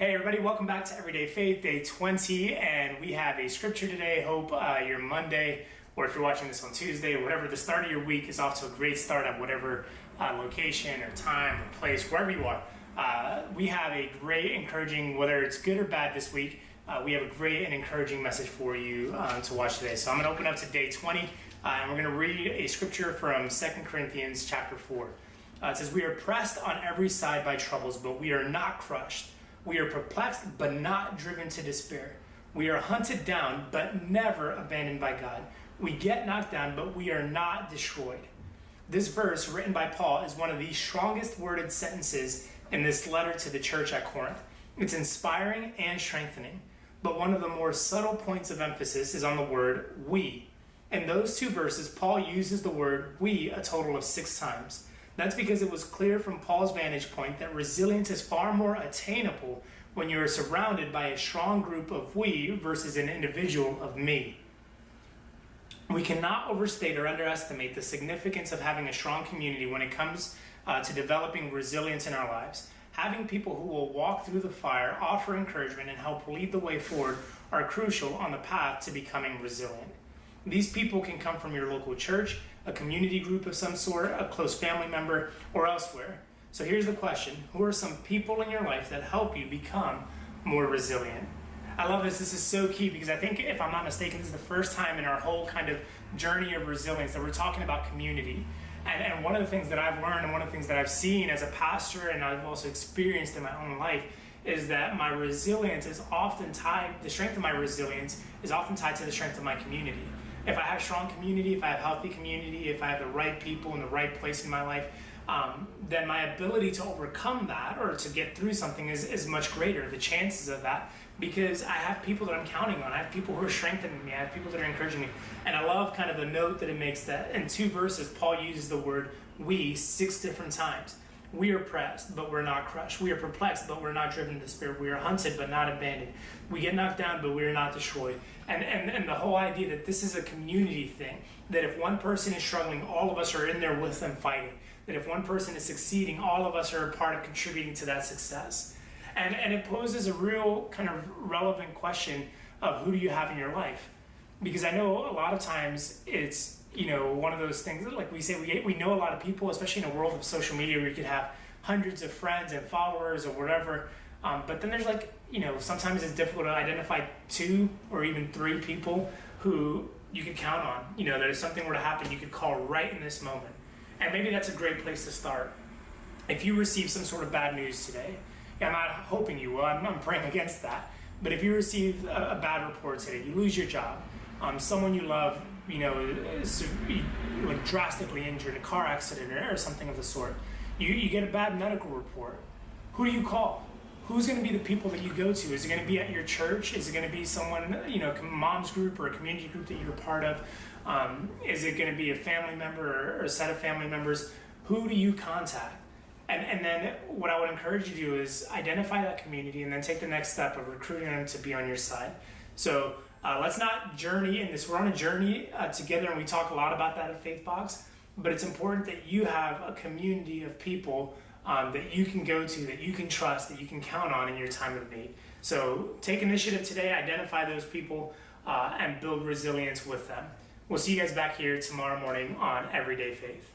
Hey everybody, welcome back to Everyday Faith, day 20, and we have a scripture today. Hope your Monday, or if you're watching this on Tuesday, or whatever, the start of your week is off to a great start at whatever location or time or place, wherever you are. We have a great, encouraging, whether it's good or bad this week, we have a great and encouraging message for you to watch today. So I'm going to open up to day 20, and we're going to read a scripture from 2 Corinthians chapter 4. It says, "We are pressed on every side by troubles, but we are not crushed. We are perplexed, but not driven to despair. We are hunted down, but never abandoned by God. We get knocked down, but we are not destroyed." This verse, written by Paul, is one of the strongest worded sentences in this letter to the church at Corinth. It's inspiring and strengthening, but one of the more subtle points of emphasis is on the word "we." In those two verses, Paul uses the word "we" a total of 6 times. That's because it was clear from Paul's vantage point that resilience is far more attainable when you are surrounded by a strong group of we versus an individual of me. We cannot overstate or underestimate the significance of having a strong community when it comes to developing resilience in our lives. Having people who will walk through the fire, offer encouragement, and help lead the way forward are crucial on the path to becoming resilient. These people can come from your local church, a community group of some sort, a close family member, or elsewhere. So here's the question: who are some people in your life that help you become more resilient? I love this. This is so key because I think, if I'm not mistaken, this is the first time in our whole kind of journey of resilience that we're talking about community. And one of the things that I've learned and one of the things that I've seen as a pastor and I've also experienced in my own life is that my resilience is often tied, the strength of my resilience is often tied to the strength of my community. If I have strong community, if I have healthy community, if I have the right people in the right place in my life, then my ability to overcome that or to get through something is much greater, the chances of that, because I have people that I'm counting on. I have people who are strengthening me. I have people that are encouraging me. And I love kind of the note that it makes that in 2 verses, Paul uses the word "we" 6 different times. We are pressed, but we're not crushed. We are perplexed, but we're not driven to despair. We are hunted, but not abandoned. We get knocked down, but we are not destroyed. And the whole idea that this is a community thing, that if one person is struggling, all of us are in there with them fighting. That if one person is succeeding, all of us are a part of contributing to that success. And it poses a real kind of relevant question of who do you have in your life? Because I know a lot of times it's, one of those things that, like we say, we know a lot of people, especially in a world of social media where you could have hundreds of friends and followers or whatever. But then there's sometimes it's difficult to identify 2 or even 3 people who you could count on. That if something were to happen, you could call right in this moment. And maybe that's a great place to start. If you receive some sort of bad news today, and I'm not hoping you will, I'm praying against that. But if you receive a bad report today, you lose your job, someone you love, is like drastically injured in a car accident or something of the sort, you get a bad medical report, who do you call? Who's going to be the people that you go to? Is it going to be at your church? Is it going to be someone, mom's group or a community group that you're a part of? Is it going to be a family member or a set of family members? Who do you contact? And then what I would encourage you to do is identify that community and then take the next step of recruiting them to be on your side. So let's not journey in this. We're on a journey together, and we talk a lot about that at Faithbox, but it's important that you have a community of people that you can go to, that you can trust, that you can count on in your time of need. So take initiative today, identify those people, and build resilience with them. We'll see you guys back here tomorrow morning on Everyday Faith.